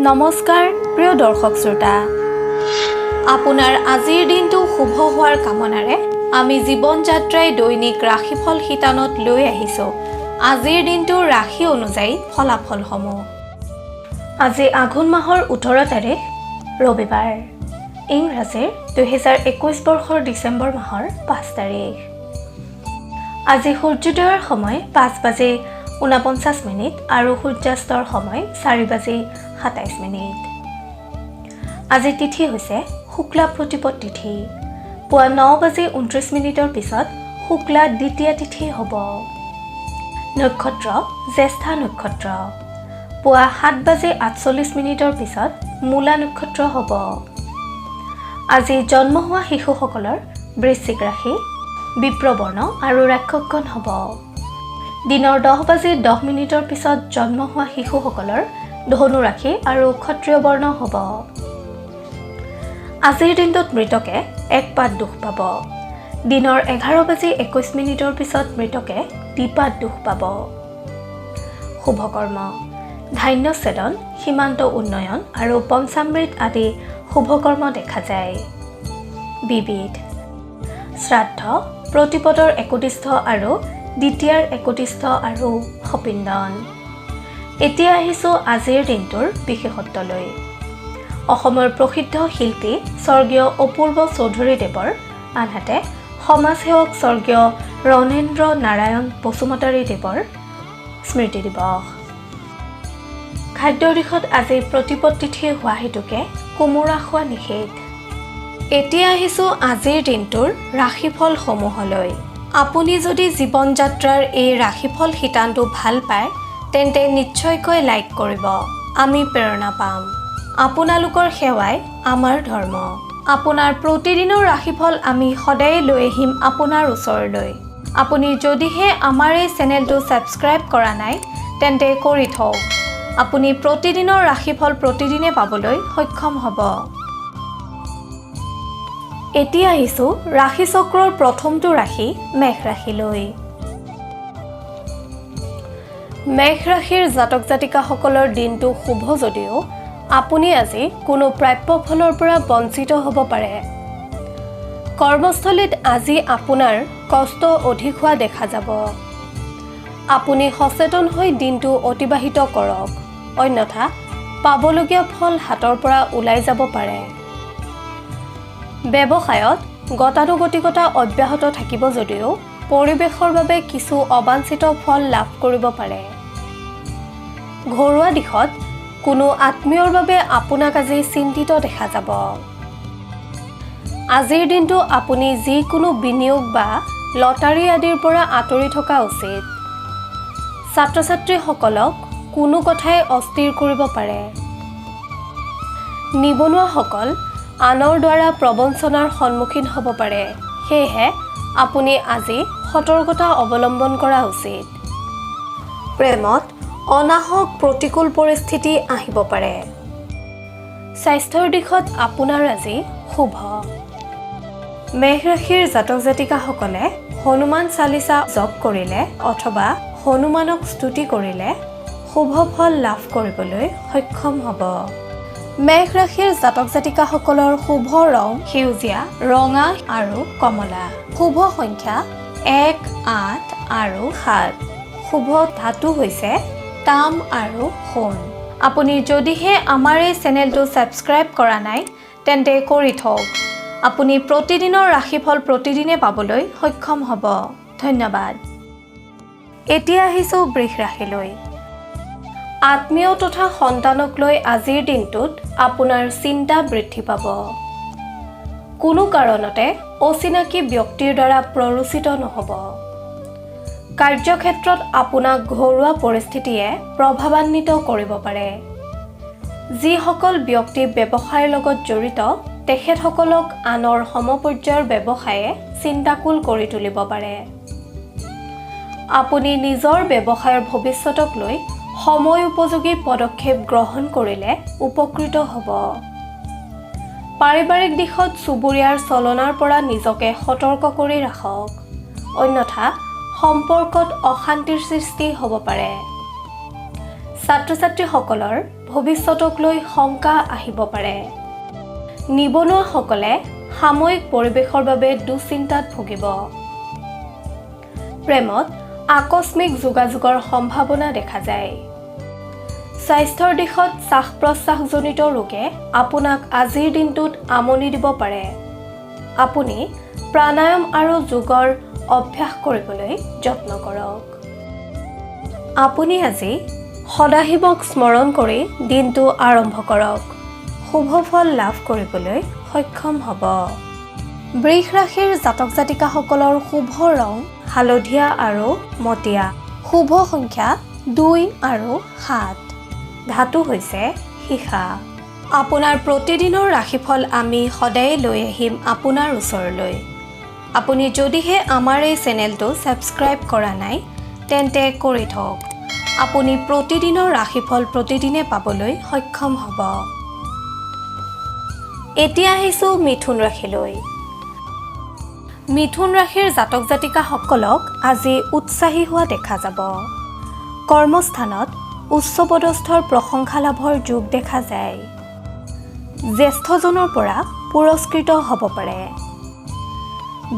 নমস্কাৰ প্ৰিয় দৰ্শক শ্ৰোতা আপোনাৰ আজিৰ দিনটো শুভ হোৱাৰ কামনাৰে আমি জীৱন যাত্ৰাই দৈনিক ৰাশিফল শিতানত লৈ আহিছো আজিৰ দিনটোৰ ৰাশি অনুযায়ী ফলাফলসমূহ আজি আঘোণ মাহৰ 18 তাৰিখ ৰবিবাৰ ইংৰাজীৰ 2021 বৰ্ষৰ ডিচেম্বৰ মাহৰ 5 তাৰিখ আজি সূৰ্যোদয়ৰ সময় 5:49 আৰু সূৰ্যাস্তৰ সময় 4:27 আজি তিথি হৈছে শুক্লা প্ৰতিপদ তিথি পুৱা 9:29 পিছত শুক্লা দ্বিতীয় তিথি হ'ব নক্ষত্ৰ জ্যেষ্ঠা নক্ষত্ৰ পুৱা 7:48 পিছত মূলা নক্ষত্ৰ হ'ব আজি জন্ম হোৱা শিশুসকলৰ বৃশ্চিক ৰাশি বিপ্ৰবৰ্ণ আৰু ৰাক্ষসগণ হ'ব দিনৰ 10:10 পিছত জন্ম হোৱা শিশুসকলৰ ধনু ৰাশি আৰু ক্ষত্ৰিয় বৰ্ণ হ'ব আজিৰ দিনটোত মৃতকে এক পাত দুখ পাব দিনৰ 11:21 পিছত মৃতকে দ্বিপাত দুখ পাব শুভ কৰ্ম ধান্য ছেদন সীমান্ত উন্নয়ন আৰু পঞ্চামৃত আদি শুভ কৰ্ম দেখা যায় বিবিধ শ্ৰাদ্ধ প্ৰতিপদৰ একতিষ্ঠ আৰু দ্বিতীয়াৰ একতিষ্ঠ আৰু সপিন্দন এতিয়া আহিছো আজিৰ দিনটোৰ বিশেষত্বলৈ অসমৰ প্ৰসিদ্ধ শিল্পী স্বৰ্গীয় অপূৰ্ব চৌধুৰীদেৱৰ আনহাতে সমাজসেৱক স্বৰ্গীয় ৰণেন্দ্ৰ নাৰায়ণ বসুমতাৰীদেৱৰ স্মৃতি দিৱস খাদ্যৰ দিশত আজি প্ৰতিপদ তিথি হোৱা হেতুকে কোমোৰা খোৱা নিষেধ এতিয়া আহিছো আজিৰ দিনটোৰ ৰাশিফলসমূহলৈ আপুনি যদি জীৱন যাত্ৰাৰ এই ৰাশিফল শিতানটো ভাল পায় তেন্তে নিশ্চয়কৈ লাইক কৰিব আমি প্ৰেৰণা পাম আপোনালোকৰ সেৱাই আমাৰ ধৰ্ম আপোনাৰ প্ৰতিদিনৰ ৰাশিফল আমি সদায় লৈ আহিম আপোনাৰ ওচৰলৈ আপুনি যদিহে আমাৰ এই চেনেলটো ছাবস্ক্ৰাইব কৰা নাই তেন্তে কৰি থওক আপুনি প্ৰতিদিনৰ ৰাশিফল প্ৰতিদিনে পাবলৈ সক্ষম হ'ব এতিয়া আহিছো ৰাশি চক্ৰৰ প্ৰথমটো ৰাশি মেষ ৰাশিলৈ মেষ ৰাশিৰ জাতক জাতিকাসকলৰ দিনটো শুভ যদিও আপুনি আজি কোনো প্ৰাপ্য ফলৰ পৰা বঞ্চিত হ'ব পাৰে কৰ্মস্থলীত আজি আপোনাৰ কষ্ট অধিক হোৱা দেখা যাব আপুনি সচেতন হৈ দিনটো অতিবাহিত কৰক অন্যথা পাবলগীয়া ফল হাতৰ পৰা ওলাই যাব পাৰে ব্যৱসায়ত গতানুগতিকতা অব্যাহত থাকিব যদিও পৰিৱেশৰ বাবে কিছু অবাঞ্ছিত ফল লাভ কৰিব পাৰে ঘৰুৱা দিশত কোনো আত্মীয়ৰ বাবে আপোনাক আজি চিন্তিত দেখা যাব আজিৰ দিনটো আপুনি যিকোনো বিনিয়োগ বা লটাৰী আদিৰ পৰা আঁতৰি থকা উচিত ছাত্ৰ ছাত্ৰীসকলক কোনো কথাই অস্থিৰ কৰিব পাৰে নিবনুৱাসকল আনৰ দ্বাৰা প্ৰবঞ্চনাৰ সন্মুখীন হ'ব পাৰে সেয়েহে আপুনি আজি সতৰ্কতা অৱলম্বন কৰা উচিত প্ৰেমত অনাহক প্ৰতিকূল পৰিস্থিতি আহিব পাৰে স্বাস্থ্যৰ দিশত আপোনাৰ আজি শুভ মেষ ৰাশিৰ জাতক জাতিকাসকলে হনুমান চালিচা জপ কৰিলে অথবা হনুমানক স্তুতি কৰিলে শুভ ফল লাভ কৰিবলৈ সক্ষম হ'ব মেষ ৰাশিৰ জাতক জাতিকাসকলৰ শুভ ৰং সেউজীয়া ৰঙা আৰু কমলা শুভ সংখ্যা 1 8 আৰু 7 শুভ ধাতু হৈছে তাম আৰু সোণ আপুনি যদিহে আমাৰ এই চেনেলটো ছাবস্ক্ৰাইব কৰা নাই তেন্তে কৰি থওক আপুনি প্ৰতিদিনৰ ৰাশিফল প্ৰতিদিনে পাবলৈ সক্ষম হ'ব ধন্যবাদ এতিয়া আহিছো বৃষ ৰাশিলৈ আত্মীয় তথা সন্তানক লৈ আজিৰ দিনটোত আপোনাৰ চিন্তা বৃদ্ধি পাব কোনো কাৰণতে অচিনাকি ব্যক্তিৰ দ্বাৰা প্ৰৰোচিত নহ'ব কাৰ্যক্ষেত্ৰত আপোনাক ঘৰুৱা পৰিস্থিতিয়ে প্ৰভাৱান্বিত কৰিব পাৰে যিসকল ব্যক্তি ব্যৱসায়ৰ লগত জড়িত তেখেতসকলক আনৰ সমপৰ্যায়ৰ ব্যৱসায়ে চিন্তাকুল কৰি তুলিব পাৰে আপুনি নিজৰ ব্যৱসায়ৰ ভৱিষ্যতক লৈ সময় উপযোগী পদক্ষেপ গ্ৰহণ কৰিলে উপকৃত হ'ব পাৰিবাৰিক দিশত চুবুৰীয়াৰ চলনাৰ পৰা নিজকে সতৰ্ক কৰি ৰাখক অন্যথা সম্পৰ্কত অশান্তিৰ সৃষ্টি হ'ব পাৰে ছাত্ৰ-ছাত্ৰীসকলৰ ভৱিষ্যতক লৈ শংকা আহিব পাৰে। নিবনুৱাসকলে সাময়িক পৰিৱেশৰ বাবে দুশ্চিন্তাত ভুগিব। প্ৰেমত আকস্মিক যোগাযোগৰ সম্ভাৱনা দেখা যায়। স্বাস্থ্যৰ দিশত শ্বাস-প্ৰশ্বাসজনিত ৰোগে আপোনাক আজিৰ দিনটোত আমনি দিব পাৰে। আপুনি প্ৰাণায়াম আৰু যোগৰ অভ্যাস কৰিবলৈ যত্ন কৰক। আপুনি আজি সদাশিৱক স্মৰণ কৰি দিনটো আৰম্ভ কৰক। শুভ ফল লাভ কৰিবলৈ সক্ষম হ'ব। বৃষ ৰাশিৰ জাতক জাতিকাসকলৰ শুভ ৰং হালধীয়া আৰু মটীয়া। শুভ সংখ্যা 2 আৰু 7। ধাতু হৈছে সীসা। আপোনাৰ প্ৰতিদিনৰ ৰাশিফল আমি সদায় লৈ আহিম আপোনাৰ ওচৰলৈ। আপুনি যদিহে আমাৰ এই চেনেলটো ছাবস্ক্ৰাইব কৰা নাই তেন্তে কৰি থওক। আপুনি প্ৰতিদিনৰ ৰাশিফল প্ৰতিদিনে পাবলৈ সক্ষম হ'ব। এতিয়া আহিছোঁ মিথুন ৰাশিলৈ। মিথুন ৰাশিৰ জাতক জাতিকাসকলক আজি উৎসাহী হোৱা দেখা যাব। কৰ্মস্থানত উচ্চপদস্থৰ প্ৰশংসা লাভৰ যোগ দেখা যায়। জ্যেষ্ঠজনৰ পৰা পুৰস্কৃত হ'ব পাৰে।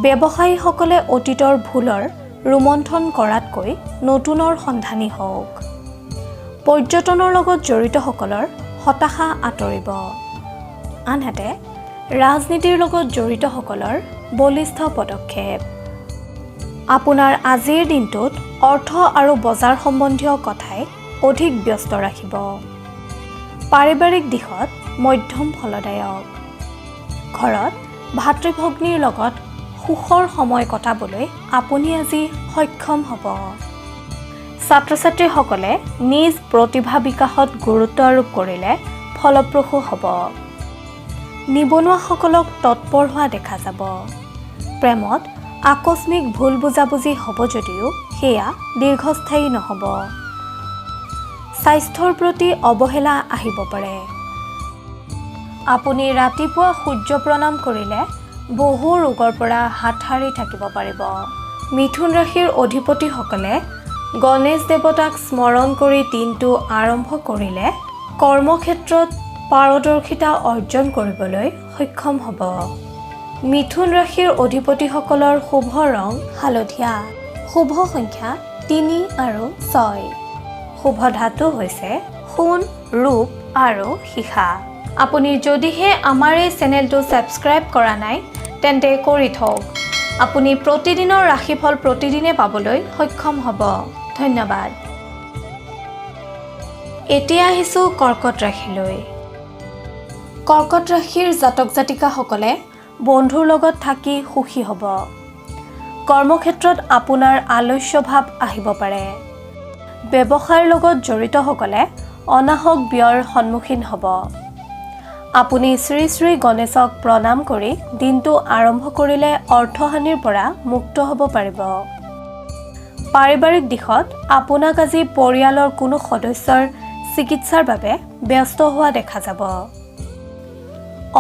ব্যৱসায়ীসকলে অতীতৰ ভুলৰ ৰোমন্থন কৰাতকৈ নতুনৰ সন্ধানী হওক। পৰ্যটনৰ লগত জড়িতসকলৰ হতাশা আঁতৰিব। আনহাতে ৰাজনীতিৰ লগত জড়িতসকলৰ বলিষ্ঠ পদক্ষেপ। আপোনাৰ আজিৰ দিনটোত অৰ্থ আৰু বজাৰ সম্বন্ধীয় কথাই অধিক ব্যস্ত ৰাখিব। পাৰিবাৰিক দিশত মধ্যম ফলদায়ক। ঘৰত ভাতৃ-ভগ্নীৰ লগত সুখৰ সময় কটাবলৈ আপুনি আজি সক্ষম হ'ব। ছাত্ৰ-ছাত্ৰীসকলে নিজ প্ৰতিভা বিকাশত গুৰুত্ব আৰোপ কৰিলে ফলপ্ৰসূ হ'ব। নিবনুৱাসকলক তৎপৰ হোৱা দেখা যাব। প্ৰেমত আকস্মিক ভুল বুজাবুজি হ'ব যদিও সেয়া দীৰ্ঘস্থায়ী নহ'ব। স্বাস্থ্যৰ প্ৰতি অৱহেলা আহিব পাৰে। আপুনি ৰাতিপুৱা সূৰ্য প্ৰণাম কৰিলে বহু ৰোগৰ পৰা হাত সাৰি থাকিব পাৰিব। মিথুন ৰাশিৰ অধিপতিসকলে গণেশ দেৱতাক স্মৰণ কৰি দিনটো আৰম্ভ কৰিলে কৰ্মক্ষেত্ৰত পাৰদৰ্শিতা অৰ্জন কৰিবলৈ সক্ষম হ'ব। মিথুন ৰাশিৰ অধিপতিসকলৰ শুভ ৰং হালধীয়া। শুভ সংখ্যা 3 আৰু 6। শুভ ধাতু হৈছে সোণ, ৰূপ আৰু সীসা। আপুনি যদিহে আমাৰ এই চেনেলটো ছাবস্ক্ৰাইব কৰা নাই তেন্তে কৰি থওক। আপুনি প্ৰতিদিনৰ ৰাশিফল প্ৰতিদিনে পাবলৈ সক্ষম হ'ব। ধন্যবাদ। এতিয়া আহিছোঁ কৰ্কট ৰাশিলৈ। কৰ্কট ৰাশিৰ জাতক জাতিকাসকলে বন্ধুৰ লগত থাকি সুখী হ'ব। কৰ্মক্ষেত্ৰত আপোনাৰ আলস্য ভাৱ আহিব পাৰে। ব্যৱসায়ৰ লগত জড়িতসকলে অনাহক ব্যয়ৰ সন্মুখীন হ'ব। আপুনি শ্ৰী শ্ৰী গণেশক প্ৰণাম কৰি দিনটো আৰম্ভ কৰিলে অৰ্থহানিৰ পৰা মুক্ত হ'ব পাৰিব। পাৰিবাৰিক দিশত আপোনাক আজি পৰিয়ালৰ কোনো সদস্যৰ চিকিৎসাৰ বাবে ব্যস্ত হোৱা দেখা যাব।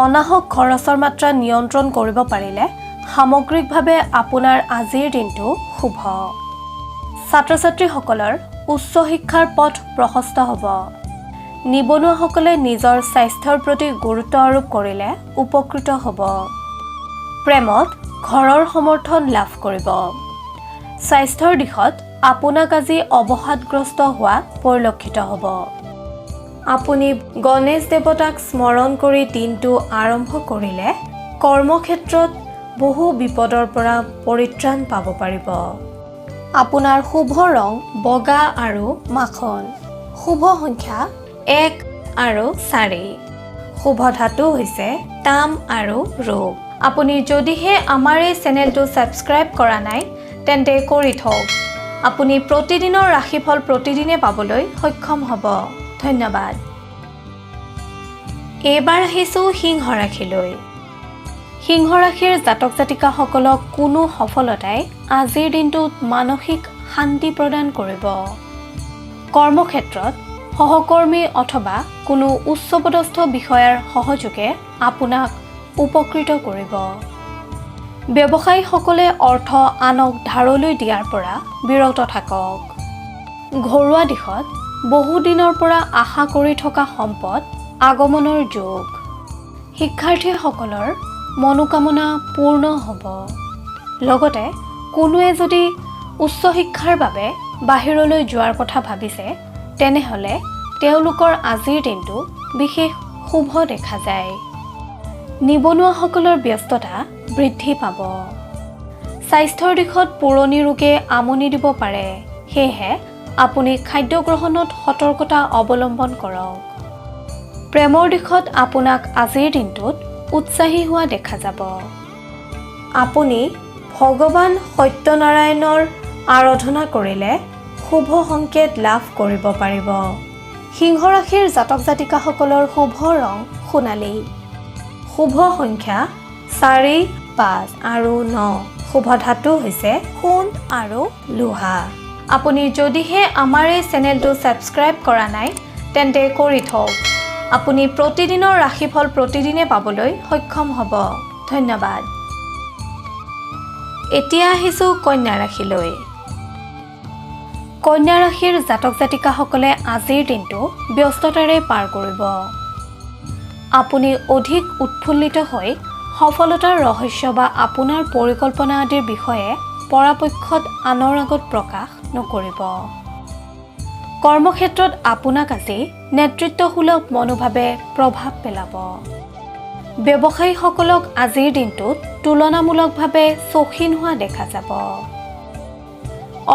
অনাহক খৰচৰ মাত্ৰা নিয়ন্ত্ৰণ কৰিব পাৰিলে সামগ্ৰিকভাৱে আপোনাৰ আজিৰ দিনটো শুভ। ছাত্ৰ-ছাত্ৰীসকলৰ উচ্চ শিক্ষাৰ পথ প্ৰশস্ত হ'ব। নিবনুৱাসকলে নিজৰ স্বাস্থ্যৰ প্ৰতি গুৰুত্ব আৰোপ কৰিলে উপকৃত হ'ব। প্ৰেমত ঘৰৰ সমৰ্থন লাভ কৰিব। স্বাস্থ্যৰ দিশত আপোনাক আজি অৱসাদগ্ৰস্ত হোৱা পৰিলক্ষিত হ'ব। আপুনি গণেশ দেৱতাক স্মৰণ কৰি দিনটো আৰম্ভ কৰিলে কৰ্মক্ষেত্ৰত বহু বিপদৰ পৰা পৰিত্ৰাণ পাব পাৰিব। আপোনাৰ শুভ ৰং বগা আৰু মাখন। শুভ সংখ্যা 1 আৰু 4। শুভ ধাতু হৈছে তাম আৰু ৰূপ। আপুনি যদিহে আমাৰ এই চেনেলটো ছাবস্ক্ৰাইব কৰা নাই তেন্তে কৰি থওক। আপুনি প্ৰতিদিনৰ ৰাশিফল প্ৰতিদিনে পাবলৈ সক্ষম হ'ব। ধন্যবাদ। এইবাৰ আহিছোঁ সিংহ ৰাশিলৈ। সিংহ ৰাশিৰ জাতক জাতিকাসকলক কোনো সফলতাই আজিৰ দিনটোত মানসিক শান্তি প্ৰদান কৰিব। কৰ্মক্ষেত্ৰত সহকৰ্মী অথবা কোনো উচ্চপদস্থ বিষয়াৰ সহযোগে আপোনাক উপকৃত কৰিব। ব্যৱসায়ীসকলে অৰ্থ আনক ধাৰলৈ দিয়াৰ পৰা বিৰত থাকক। ঘৰুৱা দিশত বহুদিনৰ পৰা আশা কৰি থকা সম্পদ আগমনৰ যোগ। শিক্ষাৰ্থীসকলৰ মনোকামনা পূৰ্ণ হ'ব। লগতে কোনোৱে যদি উচ্চ শিক্ষাৰ বাবে বাহিৰলৈ যোৱাৰ কথা ভাবিছে তেনেহ'লে তেওঁলোকৰ আজিৰ দিনটো বিশেষ শুভ দেখা যায়। নিবনুৱাসকলৰ ব্যস্ততা বৃদ্ধি পাব। স্বাস্থ্যৰ দিশত পুৰণি ৰোগে আমনি দিব পাৰে, সেয়েহে আপুনি খাদ্য গ্ৰহণত সতৰ্কতা অৱলম্বন কৰক। প্ৰেমৰ দিশত আপোনাক আজিৰ দিনটোত উৎসাহী হোৱা দেখা যাব। আপুনি ভগৱান সত্যনাৰায়ণৰ আৰাধনা কৰিলে শুভ সংকেত লাভ কৰিব পাৰিব। সিংহ ৰাশিৰ জাতক জাতিকাসকলৰ শুভ ৰং সোণালী। শুভ সংখ্যা 4, 5 আৰু 9। শুভ ধাতু হৈছে সোণ আৰু লোহা। আপুনি যদিহে আমাৰ এই চেনেলটো ছাবস্ক্ৰাইব কৰা নাই তেন্তে কৰি থওক। আপুনি প্ৰতিদিনৰ ৰাশিফল প্ৰতিদিনে পাবলৈ সক্ষম হ'ব। ধন্যবাদ। এতিয়া আহিছোঁ কন্যা ৰাশিলৈ। কন্যা ৰাশিৰ জাতক জাতিকাসকলে আজিৰ দিনটো ব্যস্ততাৰে পাৰ কৰিব। আপুনি অধিক উৎফুল্লিত হৈ সফলতাৰ ৰহস্য বা আপোনাৰ পৰিকল্পনা আদিৰ বিষয়ে পৰাপক্ষত আনৰ আগত প্ৰকাশ নকৰিব। কৰ্মক্ষেত্ৰত আপোনাক আজি নেতৃত্বসুলভ মনোভাৱে প্ৰভাৱ পেলাব। ব্যৱসায়ীসকলক আজিৰ দিনটোত তুলনামূলকভাৱে চৌখিন হোৱা দেখা যাব।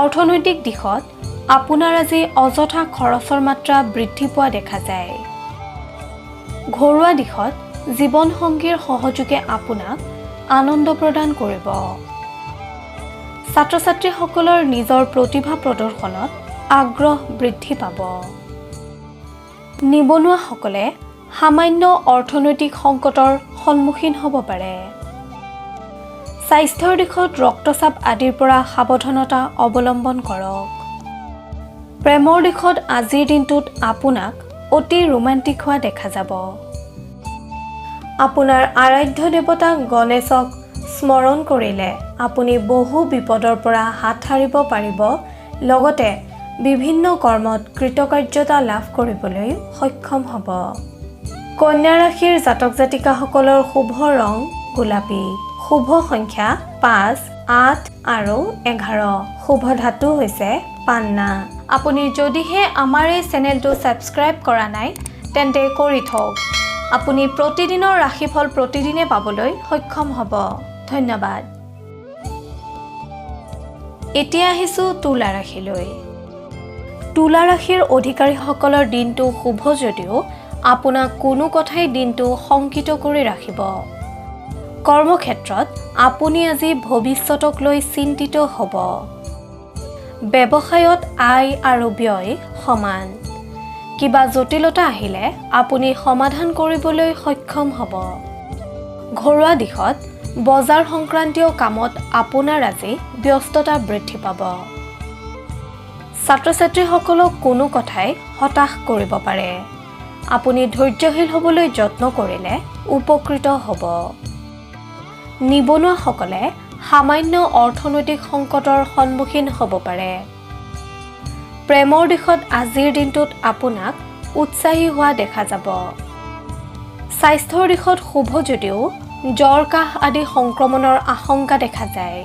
অৰ্থনৈতিক দিশত আপোনাৰ আজি অযথা খৰচৰ মাত্ৰা বৃদ্ধি পোৱা দেখা যায়। ঘৰুৱা দিশত জীৱনসংগীৰ সহযোগে আপোনাক আনন্দ প্ৰদান কৰিব। ছাত্ৰ ছাত্ৰীসকলৰ নিজৰ প্ৰতিভা প্ৰদৰ্শনত আগ্ৰহ বৃদ্ধি পাব। নিবনুৱাসকলে সামান্য অৰ্থনৈতিক সংকটৰ সন্মুখীন হ'ব পাৰে। স্বাস্থ্যৰ দিশত ৰক্তচাপ আদিৰ পৰা সাৱধানতা অৱলম্বন কৰক। প্ৰেমৰ দিশত আজিৰ দিনটোত আপোনাক অতি ৰোমান্টিক হোৱা দেখা যাব। আপোনাৰ আৰাধ্য দেৱতা গণেশক স্মৰণ কৰিলে আপুনি বহু বিপদৰ পৰা হাত সাৰিব পাৰিব। লগতে বিভিন্ন কৰ্মত কৃতকাৰ্যতা লাভ কৰিবলৈ সক্ষম হ'ব। কন্যা ৰাশিৰ জাতক জাতিকাসকলৰ শুভ ৰং গোলাপী। শুভ সংখ্যা 5, 8 আৰু 11। শুভ ধাতু হৈছে পান্না। আপুনি যদিহে আমাৰ এই চেনেলটো ছাবস্ক্ৰাইব কৰা নাই তেন্তে কৰি থওক। আপুনি প্ৰতিদিনৰ ৰাশিফল প্ৰতিদিনে পাবলৈ সক্ষম হ'ব। ধন্যবাদ। এতিয়া আহিছোঁ তুলা ৰাশিলৈ। তুলা ৰাশিৰ অধিকাৰীসকলৰ দিনটো শুভ যদিও আপোনাক কোনো কথাই দিনটো শংকিত কৰি ৰাখিব। কৰ্মক্ষেত্ৰত আপুনি আজি ভৱিষ্যতক লৈ চিন্তিত হ'ব। ব্যৱসায়ত আয় আৰু ব্যয় সমান। কিবা জটিলতা আহিলে আপুনি সমাধান কৰিবলৈ সক্ষম হ'ব। ঘৰুৱা দিশত বজাৰ সংক্ৰান্তীয় কামত আপোনাৰ আজি ব্যস্ততা বৃদ্ধি পাব। ছাত্ৰ ছাত্ৰীসকলক কোনো কথাই হতাশ কৰিব পাৰে। আপুনি ধৈৰ্যশীল হ'বলৈ যত্ন কৰিলে উপকৃত হ'ব। নিবনুৱাসকলে সামান্য অৰ্থনৈতিক সংকটৰ সন্মুখীন হ'ব পাৰে। প্ৰেমৰ দিশত আজিৰ দিনটোত আপোনাক উৎসাহী হোৱা দেখা যাব। স্বাস্থ্যৰ দিশত শুভ যদিও জ্বৰ কাহ আদি সংক্ৰমণৰ আশংকা দেখা যায়।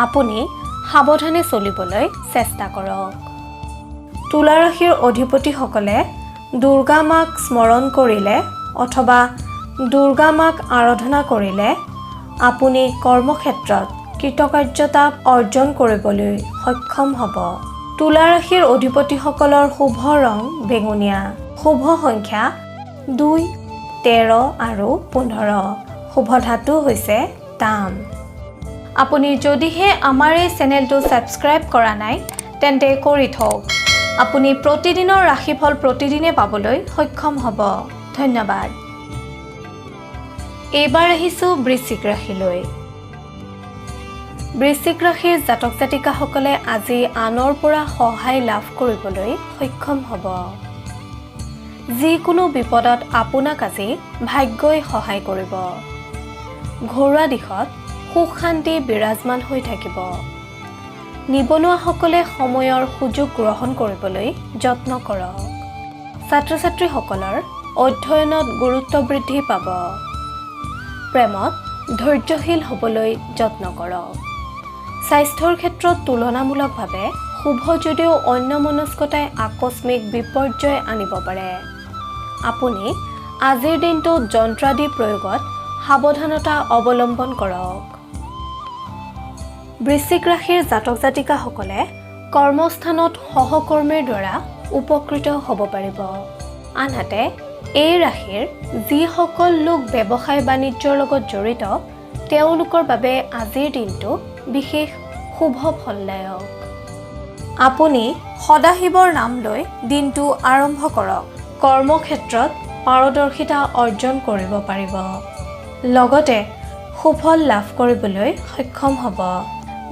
আপুনি সাৱধানে চলিবলৈ চেষ্টা কৰক। তুলা ৰাশিৰ অধিপতিসকলে দুৰ্গা মাক স্মৰণ কৰিলে অথবা দুৰ্গা মাক আৰাধনা কৰিলে আপুনি কৰ্মক্ষেত্ৰত কৃতকাৰ্যতা অৰ্জন কৰিবলৈ সক্ষম হ'ব। তুলা ৰাশিৰ অধিপতিসকলৰ শুভ ৰং বেঙুনীয়া। শুভ সংখ্যা 2, 13 আৰু 15। শুভ ধাতু হৈছে তাম। আপুনি যদিহে আমাৰ এই চেনেলটো ছাবস্ক্ৰাইব কৰা নাই তেন্তে কৰি থওক। আপুনি প্ৰতিদিনৰ ৰাশিফল প্ৰতিদিনে পাবলৈ সক্ষম হ'ব। ধন্যবাদ। এইবাৰ আহিছোঁ বৃশ্চিক ৰাশিলৈ। বৃশ্চিক ৰাশিৰ জাতক জাতিকাসকলে আজি আনৰ পৰা সহায় লাভ কৰিবলৈ সক্ষম হ'ব। যিকোনো বিপদত আপোনাক আজি ভাগ্যই সহায় কৰিব। ঘৰুৱা দিশত সুখ শান্তি বিৰাজমান হৈ থাকিব। নিবনুৱাসকলে সময়ৰ সুযোগ গ্ৰহণ কৰিবলৈ যত্ন কৰক। ছাত্ৰ-ছাত্ৰীসকলৰ অধ্যয়নত গুৰুত্ব বৃদ্ধি পাব। প্ৰেমত ধৈৰ্যশীল হ'বলৈ যত্ন কৰক। স্বাস্থ্যৰ ক্ষেত্ৰত তুলনামূলকভাৱে শুভ যদিও অন্যমনস্কতাই আকস্মিক বিপৰ্যয় আনিব পাৰে। আপুনি আজিৰ দিনটোত যন্ত্ৰাদি প্ৰয়োগত সাৱধানতা অৱলম্বন কৰক। বৃশ্চিক ৰাশিৰ জাতক জাতিকাসকলে কৰ্মস্থানত সহকৰ্মীৰ দ্বাৰা উপকৃত হ'ব পাৰিব। আনহাতে এই ৰাশিৰ যিসকল লোক ব্যৱসায় বাণিজ্যৰ লগত জড়িত তেওঁলোকৰ বাবে আজিৰ দিনটো বিশেষ শুভ ফলদায়ক। আপুনি সদাশিৱৰ নাম লৈ দিনটো আৰম্ভ কৰক। কৰ্মক্ষেত্ৰত পাৰদৰ্শিতা অৰ্জন কৰিব পাৰিব। লগতে সুফল লাভ কৰিবলৈ সক্ষম হ'ব।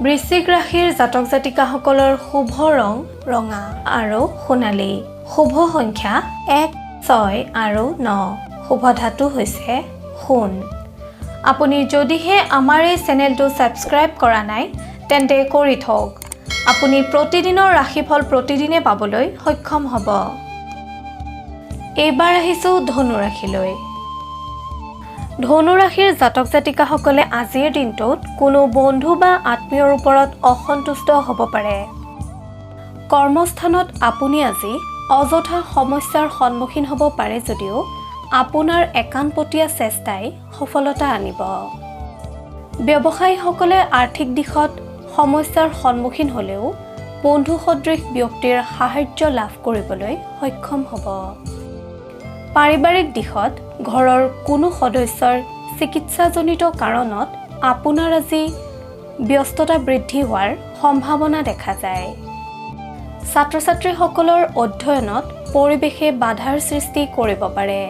বৃশ্চিক ৰাশিৰ জাতক জাতিকাসকলৰ শুভ ৰং ৰঙা আৰু সোণালী। শুভ সংখ্যা 1, 6 আৰু 9। শুভ ধাতু হৈছে সোণ। আপুনি যদিহে আমাৰ এই চেনেলটো ছাবস্ক্ৰাইব কৰা নাই তেন্তে কৰি থওক। আপুনি প্ৰতিদিনৰ ৰাশিফল প্ৰতিদিনে পাবলৈ সক্ষম হ'ব। এইবাৰ আহিছোঁ ধনু ৰাশিলৈ। ধনু ৰাশিৰ জাতক জাতিকাসকলে আজিৰ দিনটোত কোনো বন্ধু বা আত্মীয়ৰ ওপৰত অসন্তুষ্ট হ'ব পাৰে। কৰ্মস্থানত আপুনি আজি অযথা সমস্যাৰ সন্মুখীন হ'ব পাৰে যদিও আপোনাৰ একাণপতীয়া চেষ্টাই সফলতা আনিব। ব্যৱসায়ীসকলে আৰ্থিক দিশত সমস্যাৰ সন্মুখীন হ'লেও বন্ধু সদৃশ ব্যক্তিৰ সাহায্য লাভ কৰিবলৈ সক্ষম হ'ব। পাৰিবাৰিক দিশত ঘৰৰ কোনো সদস্যৰ চিকিৎসাজনিত কাৰণত আপোনাৰ আজি ব্যস্ততা বৃদ্ধি হোৱাৰ সম্ভাৱনা দেখা যায়। ছাত্ৰ-ছাত্ৰীসকলৰ অধ্যয়নত পৰিৱেশে বাধাৰ সৃষ্টি কৰিব পাৰে।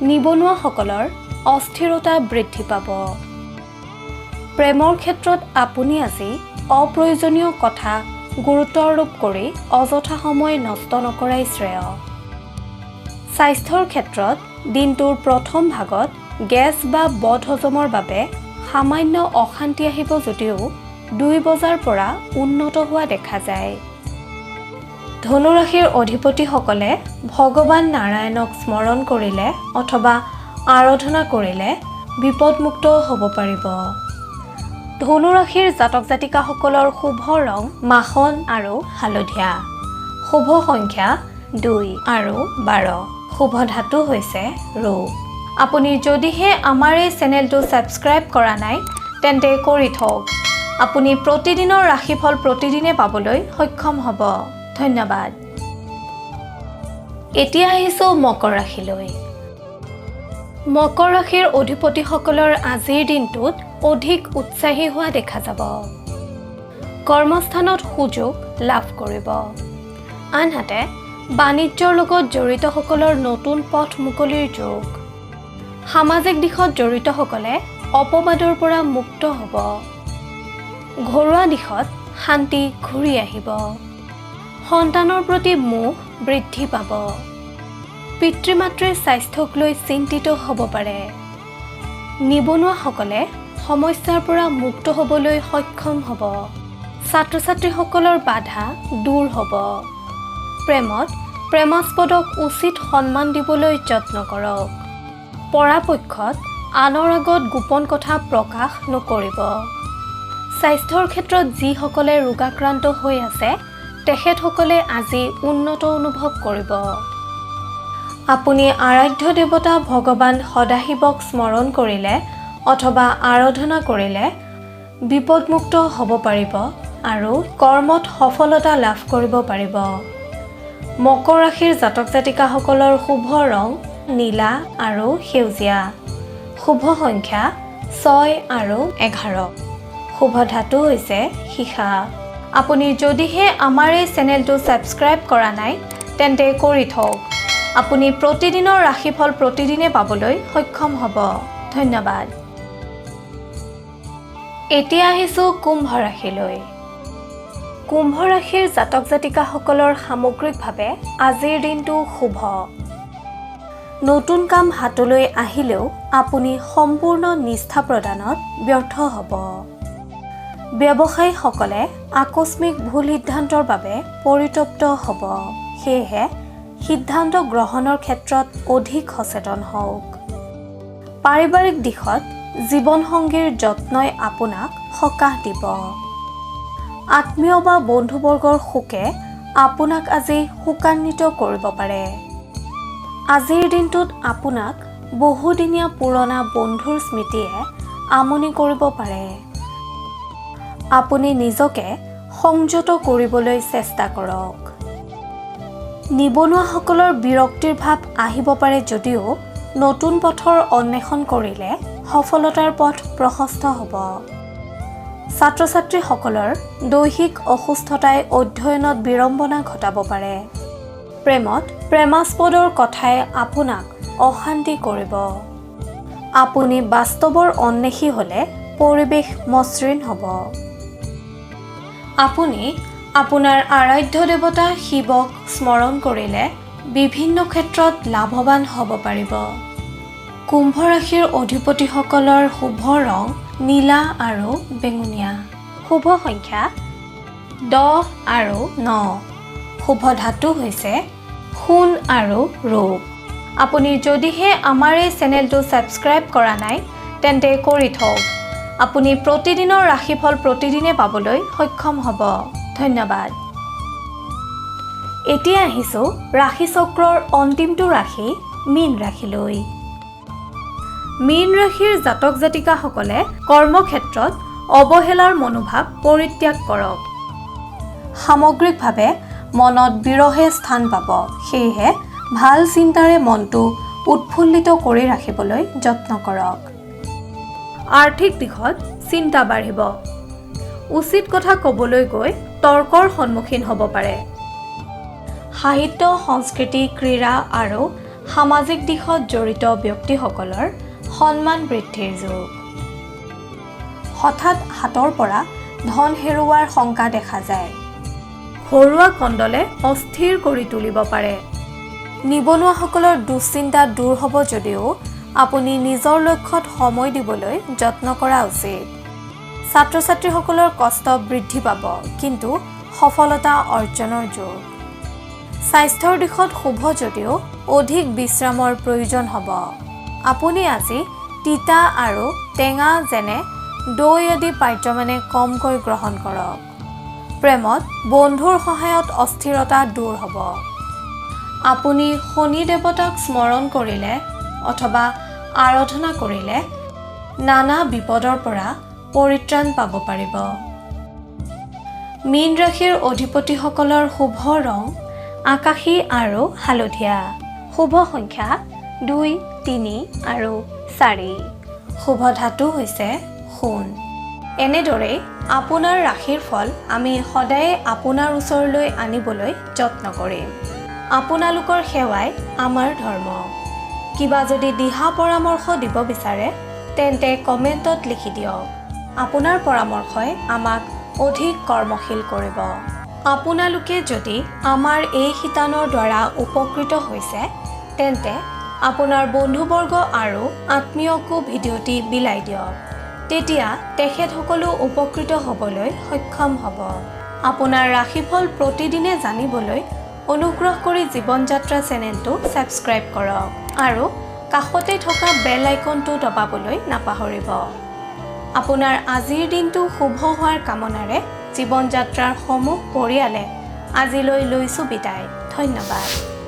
নিবনুৱাসকলৰ অস্থিৰতা বৃদ্ধি পাব। প্ৰেমৰ ক্ষেত্ৰত আপুনি আজি অপ্ৰয়োজনীয় কথা গুৰুত্ব আৰোপ কৰি অযথা সময় নষ্ট নকৰাই শ্ৰেয়। স্বাস্থ্যৰ ক্ষেত্ৰত দিনটোৰ প্ৰথম ভাগত গেছ বা বদহজমৰ বাবে সামান্য অশান্তি আহিব যদিও 2 বজাৰ পৰা উন্নত হোৱা দেখা যায়। ধনু ৰাশিৰ অধিপতিসকলে ভগৱান নাৰায়ণক স্মৰণ কৰিলে অথবা আৰাধনা কৰিলে বিপদমুক্ত হ'ব পাৰিব। ধনু ৰাশিৰ জাতক জাতিকাসকলৰ শুভ ৰং মাখন আৰু হালধীয়া। শুভ সংখ্যা 2 আৰু 12। শুভ ধাতু হৈছে ৰূপ। আপুনি যদিহে আমাৰ এই চেনেলটো ছাবস্ক্ৰাইব কৰা নাই তেন্তে কৰি থওক। আপুনি প্ৰতিদিনৰ ৰাশিফল প্ৰতিদিনে পাবলৈ সক্ষম হ'ব। ধন্যবাদ। এতিয়া আহিছোঁ মকৰ ৰাশিলৈ। মকৰ ৰাশিৰ অধিপতিসকলৰ আজিৰ দিনটোত অধিক উৎসাহী হোৱা দেখা যাব। কৰ্মস্থানত সুযোগ লাভ কৰিব। আনহাতে বাণিজ্যৰ লগত জড়িতসকলৰ নতুন পথ মুকলিৰ যোগ। সামাজিক দিশত জড়িতসকলে অপবাদৰ পৰা মুক্ত হ'ব। ঘৰুৱা দিশত শান্তি ঘূৰি আহিব। সন্তানৰ প্ৰতি মোহ বৃদ্ধি পাব। পিতৃ-মাতৃৰ স্বাস্থ্যক লৈ চিন্তিত হ'ব পাৰে। নিবনুৱাসকলে সমস্যাৰ পৰা মুক্ত হ'বলৈ সক্ষম হ'ব। ছাত্ৰ-ছাত্ৰীসকলৰ বাধা দূৰ হ'ব। প্ৰেমত প্ৰেমাস্পদক উচিত সন্মান দিবলৈ যত্ন কৰক। পৰাপক্ষত আনৰ আগত গোপন কথা প্ৰকাশ নকৰিব। স্বাস্থ্যৰ ক্ষেত্ৰত যিসকলে ৰোগাক্ৰান্ত হৈ আছে তেখেতসকলে আজি উন্নত অনুভৱ কৰিব। আপুনি আৰাধ্য দেৱতা ভগৱান সদাশিৱক স্মৰণ কৰিলে অথবা আৰাধনা কৰিলে বিপদমুক্ত হ'ব পাৰিব আৰু কৰ্মত সফলতা লাভ কৰিব পাৰিব। মকৰ ৰাশিৰ জাতক জাতিকাসকলৰ শুভ ৰং নীলা আৰু সেউজীয়া। শুভ সংখ্যা 6 আৰু 11। শুভ ধাতু হৈছে সীসা। আপুনি যদিহে আমাৰ এই চেনেলটো ছাবস্ক্ৰাইব কৰা নাই তেন্তে কৰি থওক। আপুনি প্ৰতিদিনৰ ৰাশিফল প্ৰতিদিনে পাবলৈ সক্ষম হ'ব। ধন্যবাদ। এতিয়া আহিছোঁ কুম্ভ ৰাশিলৈ। কুম্ভ ৰাশিৰ জাতক জাতিকাসকলৰ সামগ্ৰিকভাৱে আজিৰ দিনটো শুভ। নতুন কাম হাতলৈ আহিলেও আপুনি সম্পূৰ্ণ নিষ্ঠা প্ৰদানত ব্যৰ্থ হ'ব। ব্যৱসায়ীসকলে আকস্মিক ভুল সিদ্ধান্তৰ বাবে পৰিতপ্ত হ'ব। সেয়েহে সিদ্ধান্ত গ্ৰহণৰ ক্ষেত্ৰত অধিক সচেতন হওক। পাৰিবাৰিক দিশত জীৱনসংগীৰ যত্নই আপোনাক সকাহ দিব। আত্মীয় বা বন্ধুবৰ্গৰ শোকে আপোনাক আজি শোকান্বিত কৰিব পাৰে। আজিৰ দিনটোত আপোনাক বহুদিনীয়া পুৰণা বন্ধুৰ স্মৃতিয়ে আমনি কৰিব পাৰে। আপুনি নিজকে সংযত কৰিবলৈ চেষ্টা কৰক। নিবনুৱাসকলৰ বিৰক্তিৰ ভাৱ আহিব পাৰে যদিও নতুন পথৰ অন্বেষণ কৰিলে সফলতাৰ পথ প্ৰশস্ত হ'ব। ছাত্ৰ-ছাত্ৰীসকলৰ দৈহিক অসুস্থতাই অধ্যয়নত বিড়ম্বনা ঘটাব পাৰে। প্ৰেমত প্ৰেমাস্পদৰ কথাই আপোনাক অশান্তি কৰিব। আপুনি বাস্তৱৰ অন্বেষী হ'লে পৰিৱেশ মসৃণ হ'ব। আপুনি আপোনাৰ আৰাধ্য দেৱতা শিৱক স্মৰণ কৰিলে বিভিন্ন ক্ষেত্ৰত লাভৱান হ'ব পাৰিব। কুম্ভ ৰাশিৰ অধিপতিসকলৰ শুভ ৰং নীলা আৰু বেঙুনীয়া। শুভ সংখ্যা 10 আৰু 9। শুভ ধাতু হৈছে সোণ আৰু ৰূপ। আপুনি যদিহে আমাৰ এই চেনেলটো ছাবস্ক্ৰাইব কৰা নাই তেন্তে কৰি থওক। আপুনি প্ৰতিদিনৰ ৰাশিফল প্ৰতিদিনে পাবলৈ সক্ষম হ'ব। ধন্যবাদ। এতিয়া আহিছোঁ ৰাশিচক্ৰৰ অন্তিমটো ৰাশি মীন ৰাশিলৈ। মীন ৰাশিৰ জাতক জাতিকাসকলে কৰ্মক্ষেত্ৰত অৱহেলাৰ মনোভাৱ পৰিত্যাগ কৰক। সামগ্ৰিকভাৱে মনত বিৰহে স্থান পাব। সেয়েহে ভাল চিন্তাৰে মনটো উৎফুল্লিত কৰি ৰাখিবলৈ যত্ন কৰক। আৰ্থিক দিশত চিন্তা বাঢ়িব। উচিত কথা ক'বলৈ গৈ তৰ্কৰ সন্মুখীন হ'ব পাৰে। সাহিত্য, সংস্কৃতি, ক্ৰীড়া আৰু সামাজিক দিশত জড়িত ব্যক্তিসকলৰ সন্মান বৃদ্ধিৰ যোগ। হঠাৎ হাতৰ পৰা ধন হেৰুওৱাৰ শংকা দেখা যায়। ঘৰুৱা কণ্ডলে অস্থিৰ কৰি তুলিব পাৰে। নিবনুৱাসকলৰ দুশ্চিন্তা দূৰ হ'ব যদিও আপুনি নিজৰ লক্ষ্যত সময় দিবলৈ যত্ন কৰা উচিত। ছাত্ৰ-ছাত্ৰীসকলৰ কষ্ট বৃদ্ধি পাব, কিন্তু সফলতা অৰ্জনৰ যোগ। স্বাস্থ্যৰ দিশত শুভ যদিও অধিক বিশ্ৰামৰ প্ৰয়োজন হ'ব। আপুনি আজি তিতা আৰু টেঙা যেনে দৈ আদি পাৰ্যমানে কমকৈ গ্ৰহণ কৰক। প্ৰেমত বন্ধুৰ সহায়ত অস্থিৰতা দূৰ হ'ব। আপুনি শনি দেৱতাক স্মৰণ কৰিলে অথবা আৰাধনা কৰিলে নানা বিপদৰ পৰা পৰিত্ৰাণ পাব পাৰিব। মীন ৰাশিৰ অধিপতিসকলৰ শুভ ৰং আকাশী আৰু হালধীয়া। শুভ সংখ্যা 2, 3 আৰু 4। শুভ ধাতু হৈছে সোণ। এনেদৰেই আপোনাৰ ৰাশিৰ ফল আমি সদায়ে আপোনাৰ ওচৰলৈ আনিবলৈ যত্ন কৰিম। আপোনালোকৰ সেৱাই আমাৰ ধৰ্ম। কিবা যদি দিহা পৰামৰ্শ দিব বিচাৰে তেন্তে কমেণ্টত লিখি দিয়ক। আপোনাৰ পৰামৰ্শই আমাক অধিক কৰ্মশীল কৰিব। আপোনালোকে যদি আমাৰ এই শিতানৰ দ্বাৰা উপকৃত হৈছে তেন্তে আপোনাৰ বন্ধুবৰ্গ আৰু আত্মীয়কো ভিডিঅ'টি বিলাই দিয়ক। তেতিয়া তেখেতসকলো উপকৃত হ'বলৈ সক্ষম হ'ব। আপোনাৰ ৰাশিফল প্ৰতিদিনে জানিবলৈ অনুগ্ৰহ কৰি জীৱন যাত্ৰা চেনেলটো ছাবস্ক্ৰাইব কৰক আৰু কাষতে থকা বেল আইকনটো দবাবলৈ নাপাহৰিব। আপোনাৰ আজিৰ দিনটো শুভ হোৱাৰ কামনাৰে জীৱন যাত্ৰাৰ সমূহ পৰিয়ালে আজিলৈ লৈছোঁ বিদায়। ধন্যবাদ।